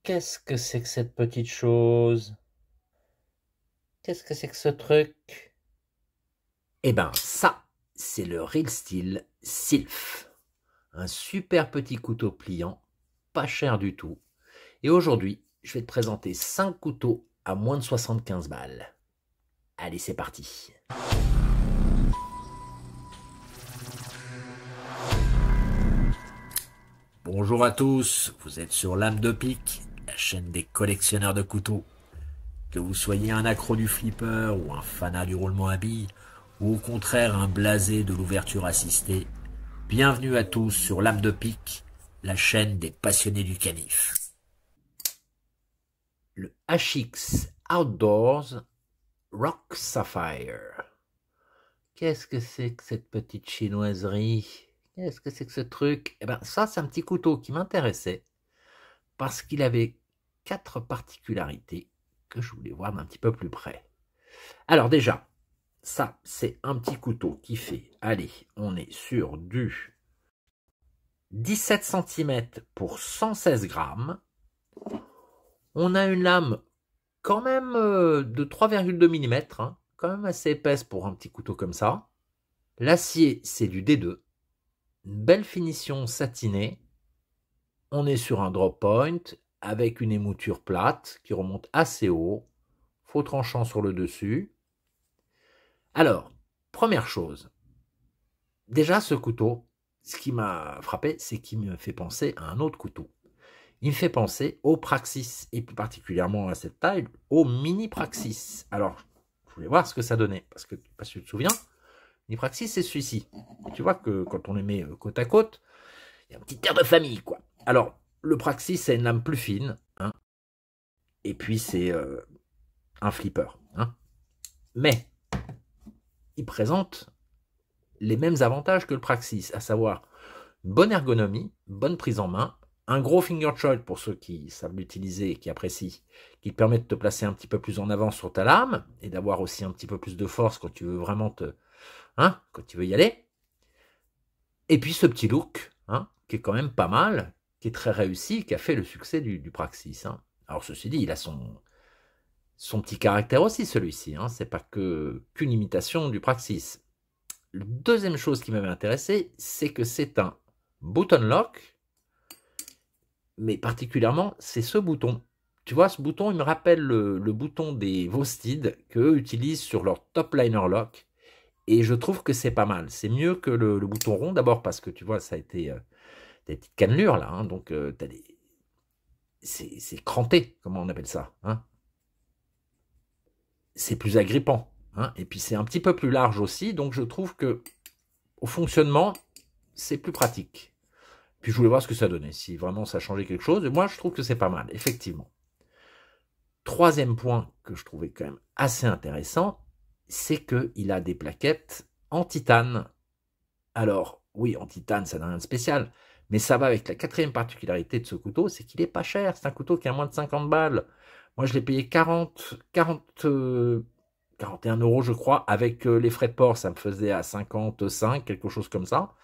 Qu'est-ce que c'est que cette petite chose? Qu'est-ce que c'est que ce truc? Eh ben, ça, c'est le Real Steel Sylph. Un super petit couteau pliant, pas cher du tout. Et aujourd'hui, je vais te présenter 5 couteaux à moins de 75 balles. Allez, c'est parti. Bonjour à tous, vous êtes sur Lame de Pique, la chaîne des collectionneurs de couteaux. Que vous soyez un accro du flipper ou un fanat du roulement à billes, ou au contraire un blasé de l'ouverture assistée, bienvenue à tous sur Lame de Pique, la chaîne des passionnés du canif. Le HX Outdoors Rock Sapphire. Qu'est-ce que c'est que cette petite chinoiserie? Qu'est-ce que c'est que ce truc? Eh ben, ça, c'est un petit couteau qui m'intéressait parce qu'il avait 4 particularités que je voulais voir d'un petit peu plus près. Alors déjà, ça, c'est un petit couteau qui fait, allez, on est sur du 17 cm pour 116 grammes. On a une lame quand même de 3,2 mm, hein, quand même assez épaisse pour un petit couteau comme ça. L'acier, c'est du D2. Une belle finition satinée. On est sur un drop point avec une émouture plate qui remonte assez haut. Faux tranchant sur le dessus. Alors, première chose. Déjà, ce couteau, ce qui m'a frappé, c'est qu'il me fait penser à un autre couteau. Il me fait penser au Praxis, et plus particulièrement à cette taille, au Mini Praxis. Alors, je voulais voir ce que ça donnait, parce que, si tu te souviens, Mini Praxis, c'est celui-ci. Tu vois que quand on les met côte à côte, il y a un petit air de famille, quoi. Alors, le Praxis, c'est une lame plus fine, hein, et puis c'est un flipper. Hein. Mais, il présente les mêmes avantages que le Praxis, à savoir une bonne ergonomie, bonne prise en main, un gros finger choil pour ceux qui savent l'utiliser et qui apprécient, qui te permet de te placer un petit peu plus en avant sur ta lame et d'avoir aussi un petit peu plus de force quand tu veux vraiment quand tu veux y aller. Et puis ce petit look, hein, qui est quand même pas mal, qui est très réussi, qui a fait le succès du Praxis. Hein. Alors ceci dit, il a son petit caractère aussi celui-ci. Hein. C'est pas qu'une imitation du Praxis. La deuxième chose qui m'avait intéressé, c'est que c'est un button lock, mais particulièrement, c'est ce bouton. Tu vois, ce bouton, il me rappelle le bouton des Vosted qu'eux utilisent sur leur top liner lock. Et je trouve que c'est pas mal. C'est mieux que le bouton rond, d'abord parce que tu vois, ça a été des petites cannelures là. Hein, donc, c'est cranté, comment on appelle ça. Hein. C'est plus agrippant. Hein, et puis, c'est un petit peu plus large aussi. Donc, je trouve que au fonctionnement, c'est plus pratique. Puis je voulais voir ce que ça donnait, si vraiment ça changeait quelque chose. Et moi, je trouve que c'est pas mal, effectivement. Troisième point que je trouvais quand même assez intéressant, c'est qu'il a des plaquettes en titane. Alors, oui, en titane, ça n'a rien de spécial, mais ça va avec la quatrième particularité de ce couteau, c'est qu'il est pas cher. C'est un couteau qui a moins de 50 balles. Moi, je l'ai payé 41 euros, je crois. Avec les frais de port, ça me faisait à 55, quelque chose comme ça.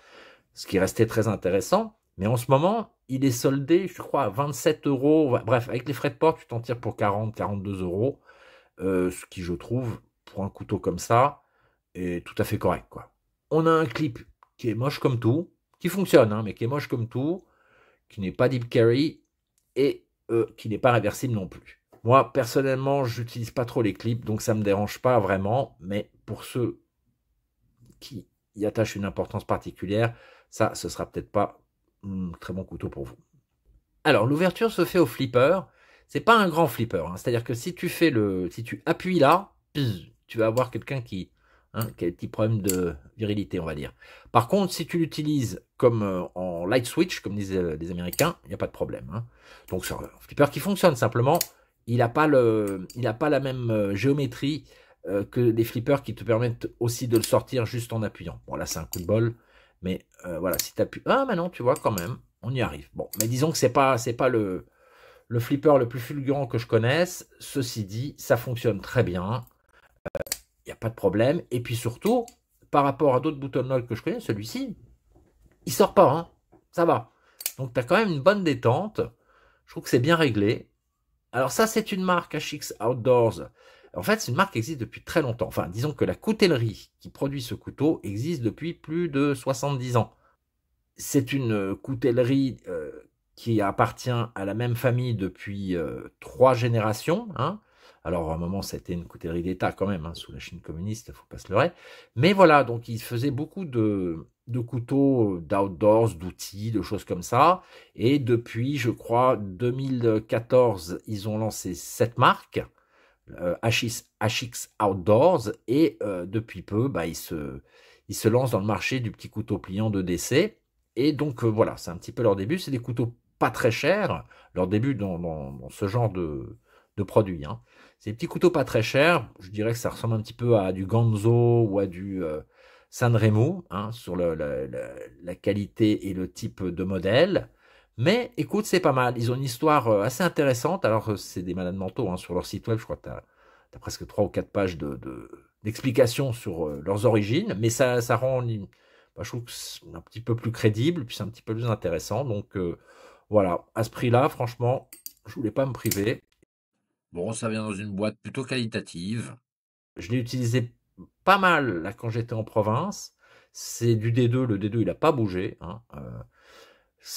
Ce qui restait très intéressant. Mais en ce moment, il est soldé, je crois, à 27 euros. Bref, avec les frais de port, tu t'en tires pour 40, 42 euros. Ce qui, je trouve, pour un couteau comme ça, est tout à fait correct, quoi. On a un clip qui est moche comme tout, qui fonctionne, hein, mais qui est moche comme tout, qui n'est pas deep carry et qui n'est pas réversible non plus. Moi, personnellement, je n'utilise pas trop les clips, donc ça ne me dérange pas vraiment, mais pour ceux qui y attachent une importance particulière, ça, ce sera peut-être pas un très bon couteau pour vous. Alors, l'ouverture se fait au flipper. C'est pas un grand flipper. Hein. C'est-à-dire que si tu appuies là, tu vas avoir quelqu'un qui a des petits problèmes de virilité, on va dire. Par contre, si tu l'utilises comme en light switch, comme disent les Américains, il n'y a pas de problème. Hein. Donc, c'est un flipper qui fonctionne simplement. Il n'a pas la même géométrie que des flippers qui te permettent aussi de le sortir juste en appuyant. Bon, là, c'est un coup de bol. Mais voilà, si tu appuies... Ah, mais non, tu vois, quand même, on y arrive. Bon, mais disons que c'est pas le flipper le plus fulgurant que je connaisse. Ceci dit, ça fonctionne très bien. Il n'y a pas de problème. Et puis surtout, par rapport à d'autres button lock que je connais, celui-ci, il sort pas. Hein. Ça va. Donc, tu as quand même une bonne détente. Je trouve que c'est bien réglé. Alors ça, c'est une marque HX Outdoors. En fait, c'est une marque qui existe depuis très longtemps. Enfin, disons que la coutellerie qui produit ce couteau existe depuis plus de 70 ans. C'est une coutellerie qui appartient à la même famille depuis 3 générations. Hein. Alors, à un moment, c'était une coutellerie d'État quand même, hein, sous la Chine communiste, il ne faut pas se leurrer. Mais voilà, donc ils faisaient beaucoup de couteaux d'outdoors, d'outils, de choses comme ça. Et depuis, je crois, 2014, ils ont lancé cette marque, HX Outdoors. Et depuis peu, bah, ils se lancent dans le marché du petit couteau pliant de décès. Et donc voilà, c'est un petit peu leur début. C'est des couteaux pas très chers, leur début dans ce genre de produit. Hein. C'est des petits couteaux pas très chers. Je dirais que ça ressemble un petit peu à du Ganzo ou à du Sanremo, hein, sur la qualité et le type de modèle. Mais écoute, c'est pas mal. Ils ont une histoire assez intéressante. Alors, c'est des malades mentaux, hein, sur leur site web. Je crois que tu as presque 3 ou 4 pages d'explications sur leurs origines. Mais ça rend, bah, je trouve que c'est un petit peu plus crédible, puis c'est un petit peu plus intéressant. Donc, voilà, à ce prix-là, franchement, je voulais pas me priver. Bon, ça vient dans une boîte plutôt qualitative. Je l'ai utilisé pas mal là quand j'étais en province. C'est du D2, le D2 il n'a pas bougé. Hein.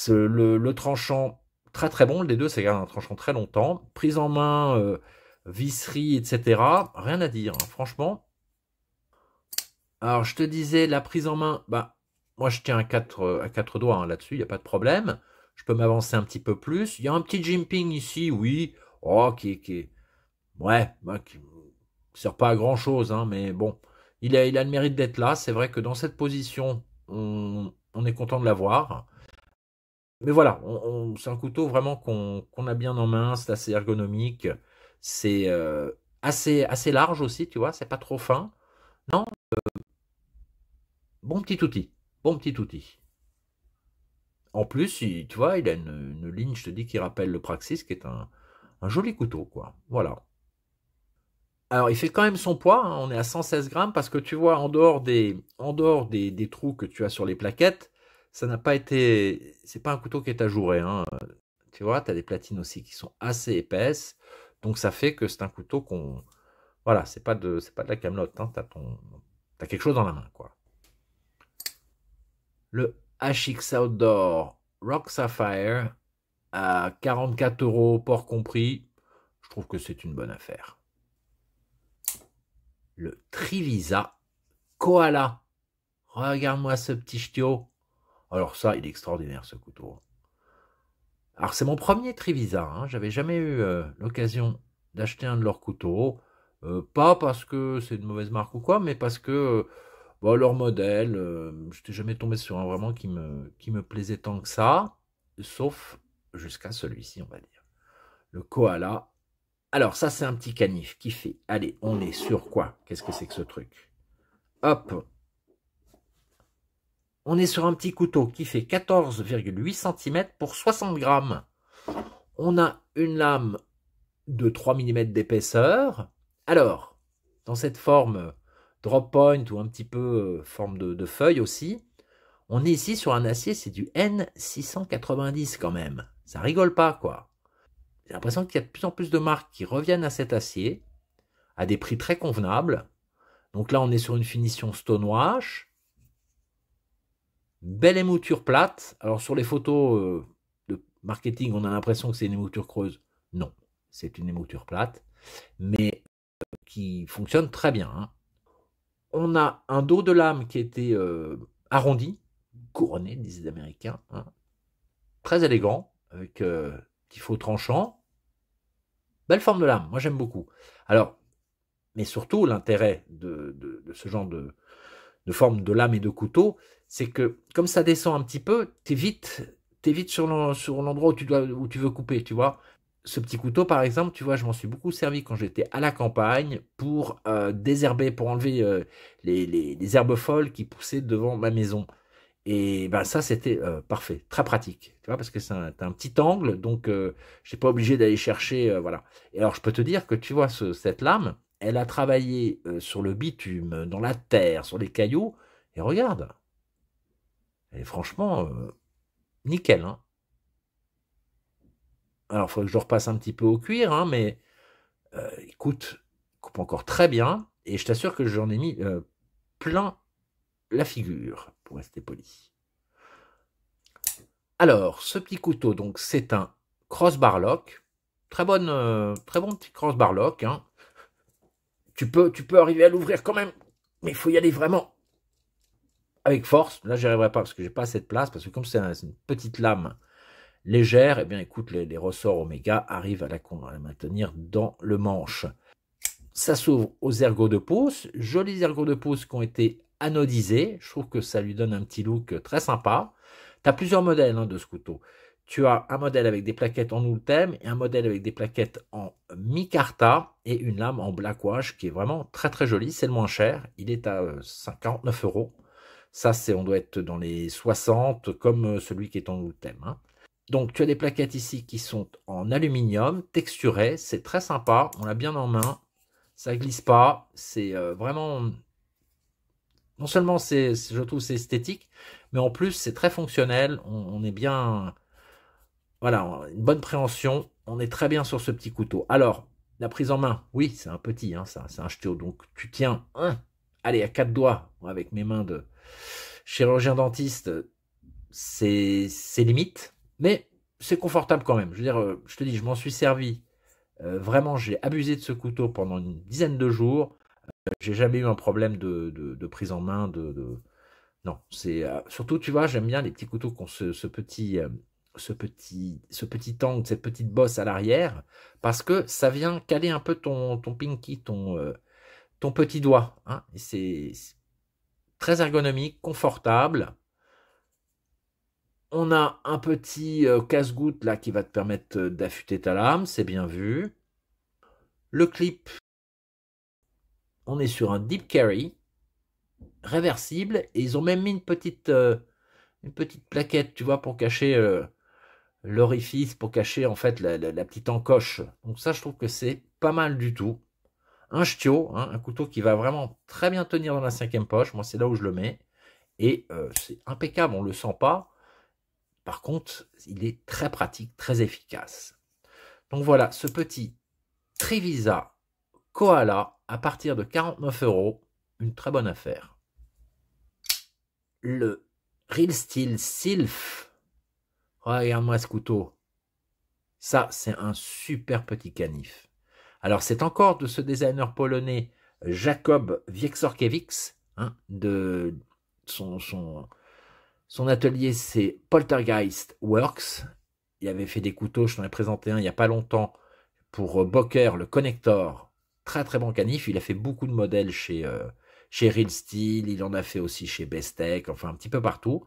Le tranchant, très très bon, le D2 ça garde un tranchant très longtemps. Prise en main, visserie, etc. Rien à dire, hein, franchement. Alors je te disais, la prise en main, bah, moi je tiens à quatre doigts hein, là-dessus, il n'y a pas de problème. Je peux m'avancer un petit peu plus. Il y a un petit jimping ici, oui. Oh, ouais, bah, qui sert pas à grand chose, hein, mais bon, il a le mérite d'être là. C'est vrai que dans cette position, on est content de l'avoir. Mais voilà, c'est un couteau vraiment qu'on a bien en main, c'est assez ergonomique, c'est assez large aussi, tu vois, c'est pas trop fin. Non, bon petit outil, bon petit outil. En plus, tu vois, il a une ligne, je te dis, qui rappelle le Praxis, qui est un joli couteau, quoi. Voilà. Alors, il fait quand même son poids, hein, on est à 116 grammes, parce que tu vois, en dehors des trous que tu as sur les plaquettes, ça n'a pas été. C'est pas un couteau qui est ajouré. Hein. Tu vois, tu as des platines aussi qui sont assez épaisses, donc ça fait que c'est un couteau qu'on. Voilà, c'est pas de la camelote, hein, t'as quelque chose dans la main, quoi. Le HX Outdoor Rock Sapphire à 44 euros, port compris, je trouve que c'est une bonne affaire. Le Trivisa Koala. Regarde-moi ce petit ch'tio. Alors ça, il est extraordinaire ce couteau. Alors c'est mon premier Trivisa, hein. J'avais jamais eu l'occasion d'acheter un de leurs couteaux. Pas parce que c'est une mauvaise marque ou quoi, mais parce que bon, leur modèle, je n'étais jamais tombé sur un vraiment qui me plaisait tant que ça, sauf jusqu'à celui-ci, on va dire. Le Koala. Alors ça c'est un petit canif qui fait. Allez, on est sur quoi? Qu'est-ce que c'est que ce truc? Hop, on est sur un petit couteau qui fait 14,8 cm pour 60 grammes. On a une lame de 3 mm d'épaisseur. Alors, dans cette forme drop point ou un petit peu forme de feuille aussi, on est ici sur un acier, c'est du N690 quand même. Ça rigole pas, quoi. J'ai l'impression qu'il y a de plus en plus de marques qui reviennent à cet acier, à des prix très convenables. Donc là, on est sur une finition stonewash. Belle émouture plate. Alors sur les photos de marketing, on a l'impression que c'est une émouture creuse. Non, c'est une émouture plate, mais qui fonctionne très bien. Hein. On a un dos de lame qui était arrondi, couronné, disent les Américains. Hein. Très élégant, avec petit faux tranchant. Belle forme de lame, moi j'aime beaucoup. Alors, mais surtout, l'intérêt de ce genre de forme de lame et de couteau, c'est que comme ça descend un petit peu, t'es vite sur l'endroit où tu veux couper, tu vois. Ce petit couteau, par exemple, tu vois, je m'en suis beaucoup servi quand j'étais à la campagne pour désherber, pour enlever les herbes folles qui poussaient devant ma maison. Et ben ça, c'était parfait, très pratique, tu vois, parce que t'as un petit angle, donc je n'ai pas obligé d'aller chercher, voilà. Et alors, je peux te dire que tu vois, cette lame, elle a travaillé sur le bitume, dans la terre, sur les cailloux, et regarde, elle est franchement nickel, hein. Alors, il faudrait que je le repasse un petit peu au cuir, hein, mais écoute, il coupe encore très bien. Et je t'assure que j'en ai mis plein la figure, pour rester poli. Alors, ce petit couteau, donc, c'est un crossbar lock. Très bon petit crossbar lock. Hein. Tu peux arriver à l'ouvrir quand même, mais il faut y aller vraiment avec force. Là, j'y arriverai pas parce que j'ai pas assez de place, parce que comme c'est une petite lame légère, eh bien, écoute, les ressorts Oméga arrivent à la maintenir dans le manche. Ça s'ouvre aux ergots de pouce, jolis ergots de pouce qui ont été anodisés. Je trouve que ça lui donne un petit look très sympa. Tu as plusieurs modèles hein, de ce couteau. Tu as un modèle avec des plaquettes en Ultem et un modèle avec des plaquettes en micarta et une lame en black wash qui est vraiment très très jolie. C'est le moins cher. Il est à 49 €. Ça, on doit être dans les 60 comme celui qui est en Ultem. Hein. Donc, tu as des plaquettes ici qui sont en aluminium, texturées. C'est très sympa. On l'a bien en main. Ça glisse pas. C'est vraiment... Non seulement je trouve c'est esthétique, mais en plus c'est très fonctionnel. On est bien... Voilà, une bonne préhension. On est très bien sur ce petit couteau. Alors, la prise en main, oui, c'est un petit, hein, c'est un ch'tio. Donc, tu tiens, allez, à 4 doigts, avec mes mains de chirurgien dentiste, c'est limite, mais c'est confortable quand même. Je veux dire, je te dis, je m'en suis servi. Vraiment, j'ai abusé de ce couteau pendant une dizaine de jours. J'ai jamais eu un problème de prise en main. Non, c'est surtout, tu vois, j'aime bien les petits couteaux qui ont ce petit angle, cette petite bosse à l'arrière, parce que ça vient caler un peu ton pinky, ton petit doigt. Hein, et c'est très ergonomique, confortable. On a un petit casse-goutte là qui va te permettre d'affûter ta lame, c'est bien vu. Le clip, on est sur un deep carry, réversible, et ils ont même mis une petite plaquette, tu vois, pour cacher l'orifice, pour cacher en fait la petite encoche. Donc ça, je trouve que c'est pas mal du tout. Un ch'tio, hein, un couteau qui va vraiment très bien tenir dans la 5e poche. Moi, c'est là où je le mets. Et c'est impeccable, on ne le sent pas. Par contre, il est très pratique, très efficace. Donc voilà, ce petit Trivisa Koala à partir de 49 €, une très bonne affaire. Le Real Steel Sylph. Regarde-moi ce couteau. Ça, c'est un super petit canif. Alors, c'est encore de ce designer polonais Jakob Wieczorkiewicz. Hein, son atelier, c'est Poltergeist Works. Il avait fait des couteaux, je t'en ai présenté un il n'y a pas longtemps, pour Boker, le connector. Très très bon canif. Il a fait beaucoup de modèles chez Real Steel. Il en a fait aussi chez Bestech, enfin un petit peu partout.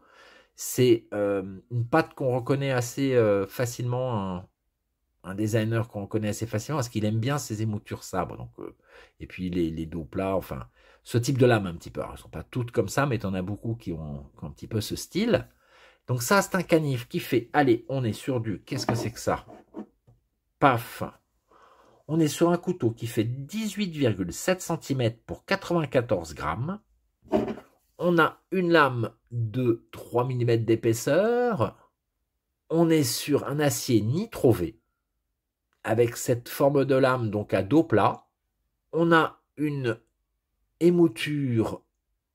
C'est une patte qu'on reconnaît assez facilement, un designer qu'on reconnaît assez facilement parce qu'il aime bien ses émoutures sabres. Donc, et puis les dos plats, enfin, ce type de lame un petit peu. Alors, elles ne sont pas toutes comme ça, mais tu en as beaucoup qui ont un petit peu ce style. Donc ça, c'est un canif qui fait, allez, on est sur du, qu'est-ce que c'est que ça? Paf. On est sur un couteau qui fait 18,7 cm pour 94 grammes. On a une lame de 3 mm d'épaisseur. On est sur un acier nitrové avec cette forme de lame donc à dos plat. On a une émouture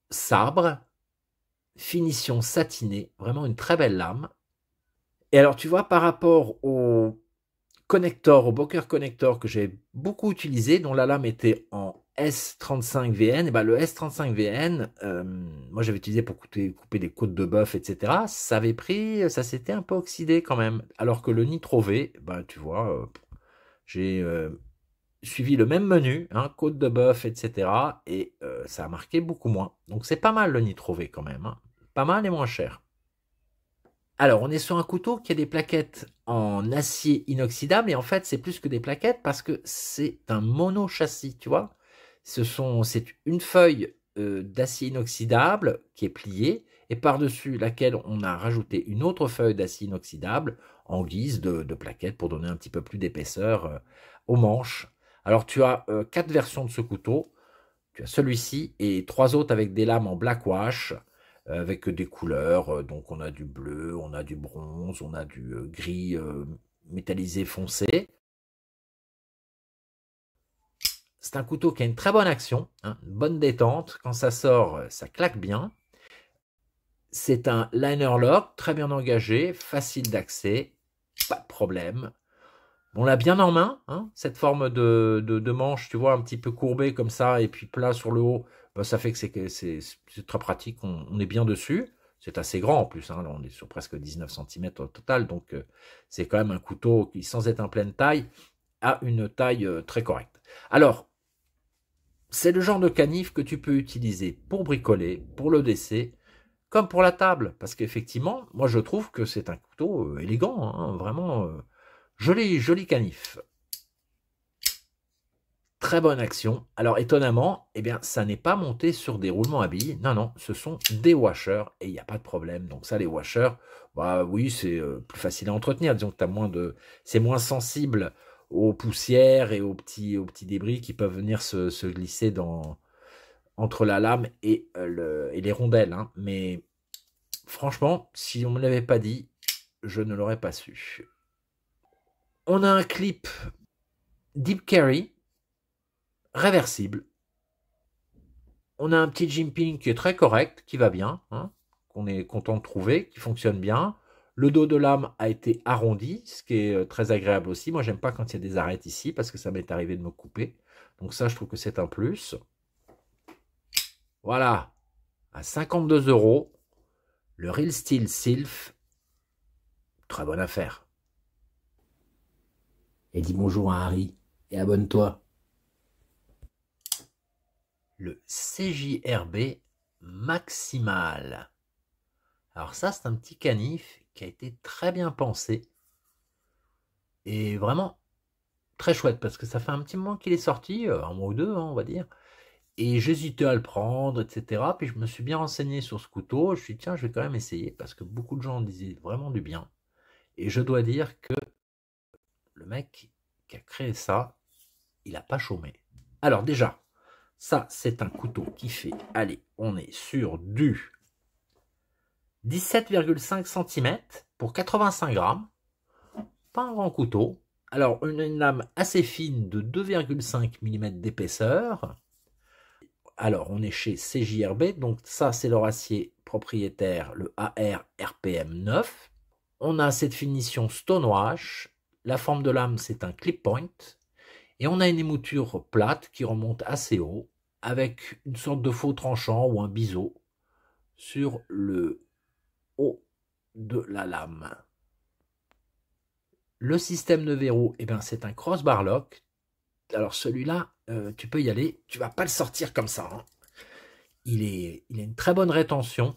sabre, finition satinée, vraiment une très belle lame. Et alors tu vois, par rapport au connector, au Boker connector que j'ai beaucoup utilisé, dont la lame était en S35VN, et ben le S35VN, moi j'avais utilisé pour couper des côtes de bœuf, etc. Ça s'était un peu oxydé quand même. Alors que le Nitro V, ben, tu vois, j'ai suivi le même menu, hein, côte de bœuf, etc. Et ça a marqué beaucoup moins. Donc c'est pas mal le Nitro V quand même. Hein. Pas mal et moins cher. Alors, on est sur un couteau qui a des plaquettes en acier inoxydable, et en fait, c'est plus que des plaquettes parce que c'est un mono-châssis, tu vois. C'est une feuille d'acier inoxydable qui est pliée, et par-dessus laquelle on a rajouté une autre feuille d'acier inoxydable en guise de plaquettes pour donner un petit peu plus d'épaisseur aux manches. Alors, tu as 4 versions de ce couteau. Tu as celui-ci et 3 autres avec des lames en black wash, avec des couleurs. Donc on a du bleu, on a du bronze, on a du gris métallisé foncé. C'est un couteau qui a une très bonne action, hein, une bonne détente. Quand ça sort, ça claque bien. C'est un liner lock, très bien engagé, facile d'accès, pas de problème. On l'a bien en main, hein, cette forme de manche, tu vois, un petit peu courbée comme ça, et puis plat sur le haut, ben, ça fait que c'est très pratique, on est bien dessus. C'est assez grand en plus, hein, là on est sur presque 19 cm au total, donc c'est quand même un couteau qui, sans être en pleine taille, a une taille très correcte. Alors, c'est le genre de canif que tu peux utiliser pour bricoler, pour le décès, comme pour la table, parce qu'effectivement, moi je trouve que c'est un couteau élégant, hein, vraiment joli, joli canif. Très bonne action. Alors étonnamment, eh bien, ça n'est pas monté sur des roulements à billes. Non, non, ce sont des washers et il n'y a pas de problème. Donc ça, les washers, bah oui, c'est plus facile à entretenir. Disons que c'est moins sensible aux poussières et aux petits débris qui peuvent venir se glisser entre la lame et les rondelles. Hein. Mais franchement, si on ne me l'avait pas dit, je ne l'aurais pas su. On a un clip Deep Carry, réversible. On a un petit jimping qui est très correct, qui va bien, hein, qu'on est content de trouver, qui fonctionne bien. Le dos de lame a été arrondi, ce qui est très agréable aussi. Moi, j'aime pas quand il y a des arêtes ici, parce que ça m'est arrivé de me couper. Donc ça, je trouve que c'est un plus. Voilà, à 52 €, le Real Steel Sylph, très bonne affaire. Et dis bonjour à Harry, et abonne-toi. Le CJRB Maximal. Alors ça, c'est un petit canif qui a été très bien pensé et vraiment très chouette parce que ça fait un petit moment qu'il est sorti, un mois ou deux, hein, on va dire, et j'hésitais à le prendre, etc. Puis je me suis bien renseigné sur ce couteau, je me suis dit, tiens, je vais quand même essayer parce que beaucoup de gens en disaient vraiment du bien. Et je dois dire que le mec qui a créé ça, il n'a pas chômé. Alors déjà, ça, c'est un couteau qui fait, allez, on est sur du 17,5 cm pour 85 grammes. Pas un grand couteau. Alors, une lame assez fine de 2,5 mm d'épaisseur. Alors, on est chez CJRB. Donc, ça, c'est leur acier propriétaire, le AR RPM 9. On a cette finition Stonewash. La forme de lame, c'est un clip point. Et on a une émouture plate qui remonte assez haut, avec une sorte de faux tranchant ou un biseau sur le haut de la lame. Le système de verrou, eh ben, c'est un crossbar lock. Alors celui-là, tu peux y aller, tu vas pas le sortir comme ça. Hein. Il a une très bonne rétention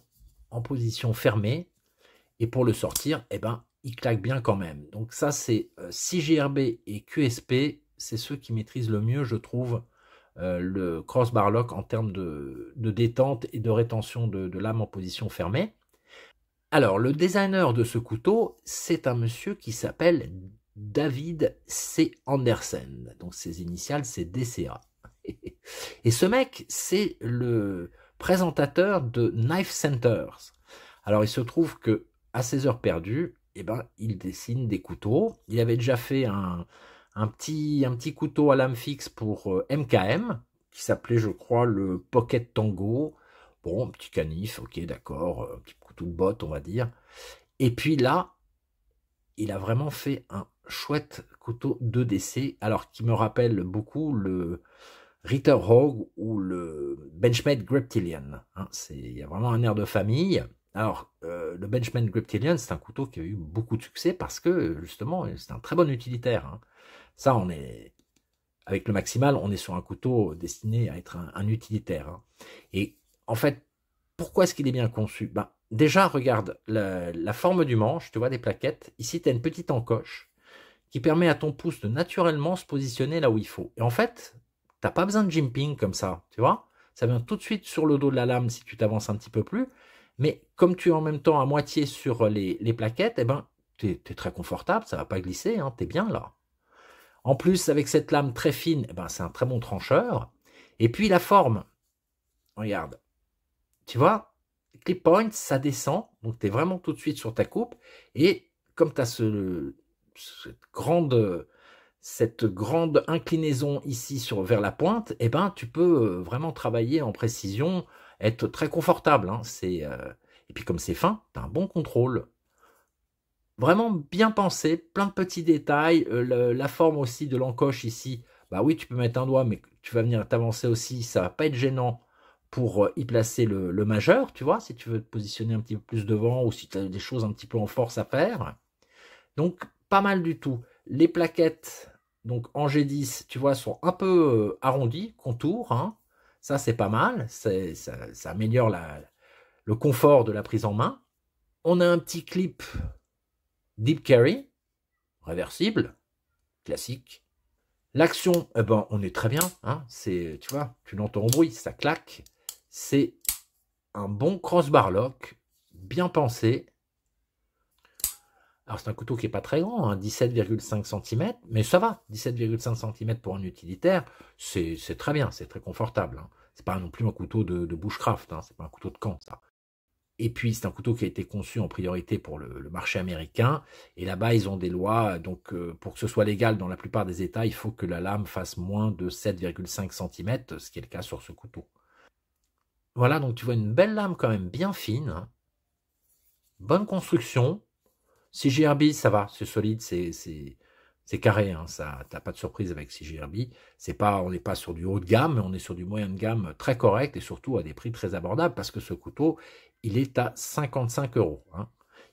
en position fermée. Et pour le sortir, eh ben, il claque bien quand même. Donc ça, c'est CJRB et QSP, c'est ceux qui maîtrisent le mieux, je trouve, le crossbar lock en termes de détente et de rétention de lame en position fermée. Alors, le designer de ce couteau, c'est un monsieur qui s'appelle David C. Andersen. Donc, ses initiales, c'est DCA. Et ce mec, c'est le présentateur de Knife Centers. Alors, il se trouve que à ses heures perdues, eh ben, il dessine des couteaux. Il avait déjà fait un petit couteau à lame fixe pour MKM, qui s'appelait, je crois, le Pocket Tango. Bon, un petit canif, ok, d'accord, un petit couteau de botte, on va dire. Et puis là, il a vraiment fait un chouette couteau de décès, alors qui me rappelle beaucoup le Ritter Hog ou le Benchmade Griptilian. Hein, il y a vraiment un air de famille. Alors, le Benchmade Griptilian, c'est un couteau qui a eu beaucoup de succès parce que, justement, c'est un très bon utilitaire. Hein. Ça, avec le Maximal, on est sur un couteau destiné à être un utilitaire. Hein. Et en fait, pourquoi est-ce qu'il est bien conçu? Ben, déjà, regarde la forme du manche, tu vois, des plaquettes. Ici, tu as une petite encoche qui permet à ton pouce de naturellement se positionner là où il faut. Et en fait, tu n'as pas besoin de jimping comme ça, tu vois. Ça vient tout de suite sur le dos de la lame si tu t'avances un petit peu plus. Mais comme tu es en même temps à moitié sur les plaquettes, eh ben, tu es très confortable, ça ne va pas glisser, hein, tu es bien là. En plus, avec cette lame très fine, eh ben, c'est un très bon trancheur. Et puis la forme, regarde, tu vois, clip point, ça descend, donc tu es vraiment tout de suite sur ta coupe. Et comme tu as ce cette grande inclinaison ici vers la pointe, eh ben, tu peux vraiment travailler en précision, être très confortable. Hein. Et puis comme c'est fin, tu as un bon contrôle. Vraiment bien pensé, plein de petits détails. La forme aussi de l'encoche ici, bah oui, tu peux mettre un doigt, mais tu vas venir t'avancer aussi, ça va pas être gênant pour y placer le majeur, tu vois, si tu veux te positionner un petit peu plus devant ou si tu as des choses un petit peu en force à faire. Donc, pas mal du tout. Les plaquettes, donc en G10, tu vois, sont un peu arrondies, contours. Hein. Ça, c'est pas mal. Ça améliore le confort de la prise en main. On a un petit clip Deep Carry, réversible, classique. L'action, eh ben, on est très bien. Hein. Tu vois, tu l'entends au bruit, ça claque. C'est un bon crossbar lock, bien pensé. Alors, c'est un couteau qui n'est pas très grand, hein, 17,5 cm, mais ça va. 17,5 cm pour un utilitaire, c'est très bien, c'est très confortable. Hein. C'est pas non plus un couteau de bushcraft, hein, c'est pas un couteau de camp, ça. Et puis, c'est un couteau qui a été conçu en priorité pour le marché américain. Et là-bas, ils ont des lois. Donc, pour que ce soit légal dans la plupart des États, il faut que la lame fasse moins de 7,5 cm, ce qui est le cas sur ce couteau. Voilà, donc tu vois une belle lame quand même bien fine. Hein. Bonne construction. CJRB, ça va, c'est solide, c'est carré, hein, ça, t'as pas de surprise avec CJRB. On n'est pas sur du haut de gamme, mais on est sur du moyen de gamme très correct et surtout à des prix très abordables parce que ce couteau, il est à 55 €. Hein.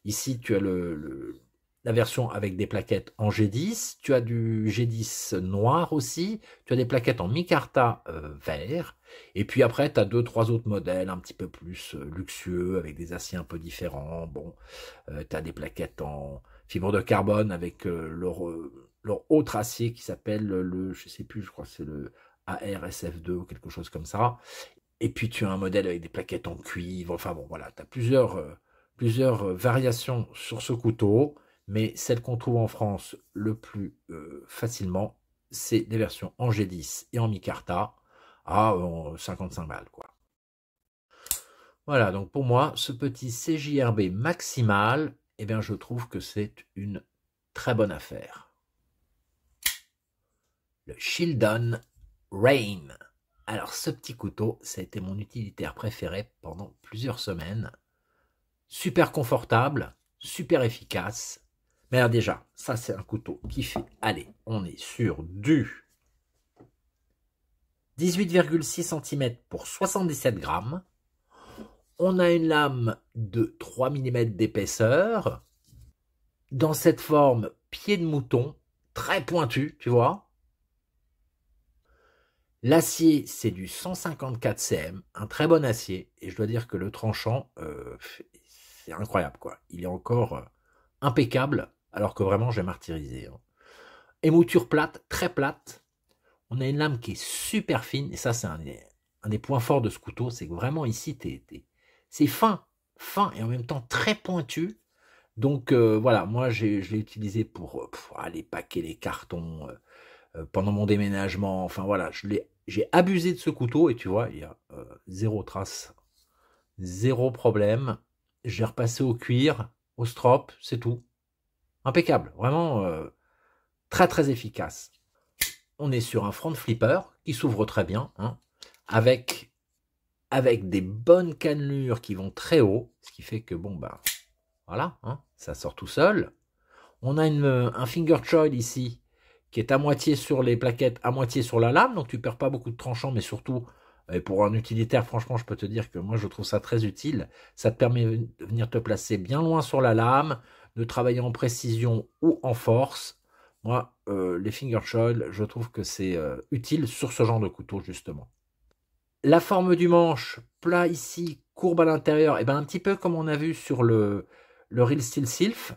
Ici, tu as la version avec des plaquettes en G10, tu as du G10 noir aussi, tu as des plaquettes en micarta vert, et puis après, tu as 2-3 autres modèles un petit peu plus luxueux, avec des aciers un peu différents. Bon, tu as des plaquettes en fibre de carbone avec leur autre acier qui s'appelle je sais plus, je crois que c'est le ARSF2 ou quelque chose comme ça. Et puis tu as un modèle avec des plaquettes en cuivre. Enfin bon, voilà, tu as plusieurs variations sur ce couteau. Mais celle qu'on trouve en France le plus facilement, c'est les versions en G10 et en micarta à 55 balles, quoi. Voilà, donc pour moi, ce petit CJRB maximal, eh bien, je trouve que c'est une très bonne affaire. Le Shieldon Rain. Alors, ce petit couteau, ça a été mon utilitaire préféré pendant plusieurs semaines. Super confortable, super efficace. Mais alors déjà, ça c'est un couteau qui fait, allez, on est sur du 18,6 cm pour 77 grammes. On a une lame de 3 mm d'épaisseur. Dans cette forme pied de mouton, très pointu, tu vois. L'acier, c'est du 154 cm, un très bon acier. Et je dois dire que le tranchant, c'est incroyable, quoi. Il est encore impeccable. Alors que vraiment, j'ai martyrisé. Hein. Émouture plate, très plate. On a une lame qui est super fine. Et ça, c'est un des points forts de ce couteau. C'est que vraiment, ici, c'est fin et en même temps très pointu. Donc, voilà, moi, je l'ai utilisé pour aller paquer les cartons pendant mon déménagement. Enfin, voilà, j'ai abusé de ce couteau. Et tu vois, il y a zéro trace, zéro problème. J'ai repassé au cuir, au strop, c'est tout. Impeccable, vraiment très très efficace. On est sur un front flipper qui s'ouvre très bien, hein, avec des bonnes cannelures qui vont très haut, ce qui fait que bon bah voilà, hein, ça sort tout seul. On a un finger choil ici qui est à moitié sur les plaquettes, à moitié sur la lame, donc tu perds pas beaucoup de tranchant, mais surtout pour un utilitaire, franchement, je peux te dire que moi je trouve ça très utile. Ça te permet de venir te placer bien loin sur la lame, de travailler en précision ou en force. Moi, les finger choil, je trouve que c'est utile sur ce genre de couteau, justement. La forme du manche, plat ici, courbe à l'intérieur, et ben un petit peu comme on a vu sur le Real Steel Sylph.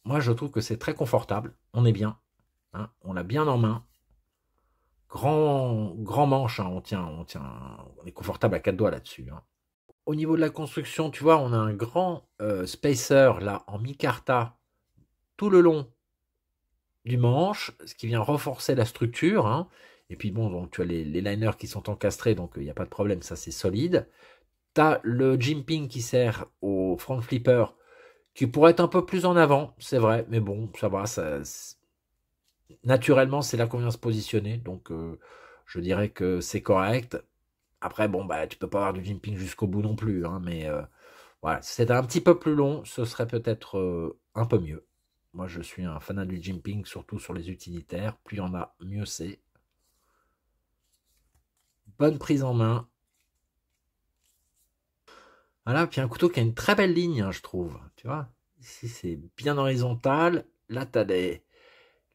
Moi, je trouve que c'est très confortable. On est bien. Hein, on l'a bien en main. Grand manche, hein, on est confortable à 4 doigts là-dessus. Hein. Au niveau de la construction, tu vois, on a un grand spacer là en micarta tout le long du manche, ce qui vient renforcer la structure. Hein. Et puis bon, donc tu as les liners qui sont encastrés, donc il n'y a pas de problème, ça c'est solide. Tu as le jimping qui sert au front flipper qui pourrait être un peu plus en avant, c'est vrai, mais bon, ça va, naturellement, c'est là qu'on vient se positionner, donc je dirais que c'est correct. Après, bon, bah, tu peux pas avoir du jimping jusqu'au bout non plus, hein, mais voilà, si c'était un petit peu plus long, ce serait peut-être un peu mieux. Moi, je suis un fanat du jimping, surtout sur les utilitaires. Plus il y en a, mieux c'est. Bonne prise en main. Voilà, puis un couteau qui a une très belle ligne, hein, je trouve. Tu vois, ici c'est bien horizontal. Là, tu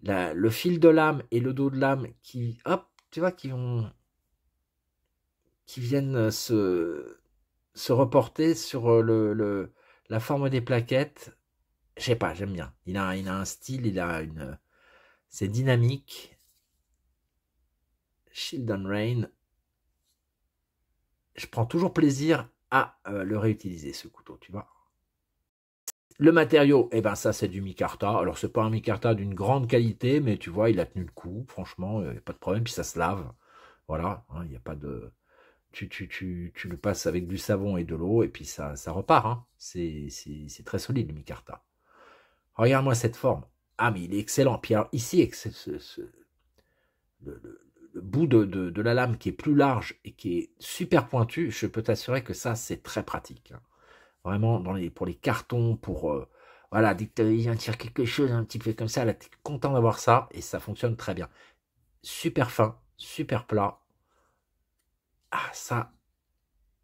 as le fil de lame et le dos de lame qui, hop, tu vois, qui viennent se reporter sur la forme des plaquettes. Je sais pas, j'aime bien. Il a un style, c'est dynamique. Shield and Rain. Je prends toujours plaisir à le réutiliser, ce couteau, tu vois. Le matériau, eh ben ça c'est du micarta. Alors c'est pas un micarta d'une grande qualité, mais tu vois, il a tenu le coup, franchement, il n'y a pas de problème, puis ça se lave. Voilà, hein, il n'y a pas de. Tu le passes avec du savon et de l'eau, et puis ça repart. Hein. C'est très solide le micarta. Regarde-moi cette forme. Ah, mais il est excellent. Puis alors, ici, avec le, le- le bout de la lame qui est plus large et qui est super pointu, je peux t'assurer que ça, c'est très pratique. Hein. Vraiment, pour les cartons, voilà, dès que tu viens de faire quelque chose un petit peu comme ça, là, tu es content d'avoir ça et ça fonctionne très bien. Super fin, super plat. Ah, ça,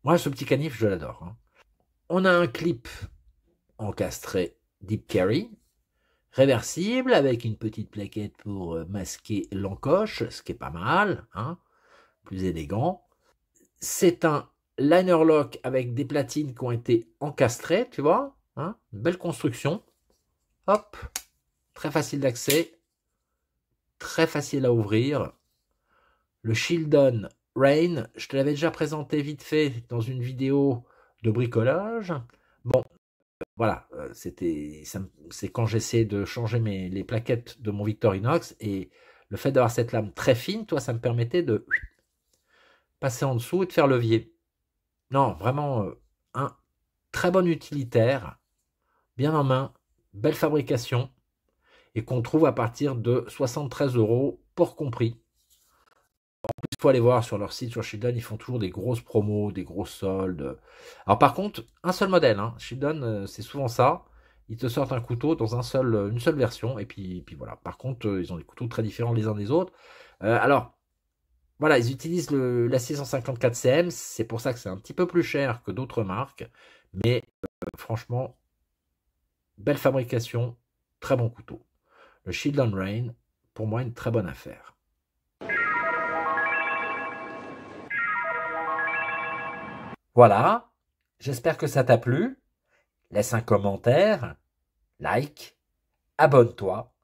moi, ce petit canif, je l'adore. Hein. On a un clip encastré Deep Carry, réversible, avec une petite plaquette pour masquer l'encoche, ce qui est pas mal, hein, plus élégant. C'est un liner lock avec des platines qui ont été encastrées, tu vois, hein, une belle construction. Hop, très facile d'accès, très facile à ouvrir. Le Shieldon Rain, je te l'avais déjà présenté vite fait dans une vidéo de bricolage. Bon, voilà, c'est quand j'essaie de changer les plaquettes de mon Victorinox et le fait d'avoir cette lame très fine, toi, ça me permettait de passer en dessous et de faire levier. Non, vraiment un très bon utilitaire, bien en main, belle fabrication et qu'on trouve à partir de 73 € pour compris. Il faut aller voir sur leur site, sur Shieldon, ils font toujours des grosses promos, des grosses soldes. Alors par contre, un seul modèle, hein. Shieldon, c'est souvent ça. Ils te sortent un couteau dans une seule version, et puis voilà. Par contre, ils ont des couteaux très différents les uns des autres. Alors, voilà, ils utilisent la 654 cm, c'est pour ça que c'est un petit peu plus cher que d'autres marques, mais franchement, belle fabrication, très bon couteau. Le Shieldon Rain, pour moi, une très bonne affaire. Voilà, j'espère que ça t'a plu. Laisse un commentaire, like, abonne-toi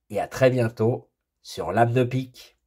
et à très bientôt sur Lame de Pique.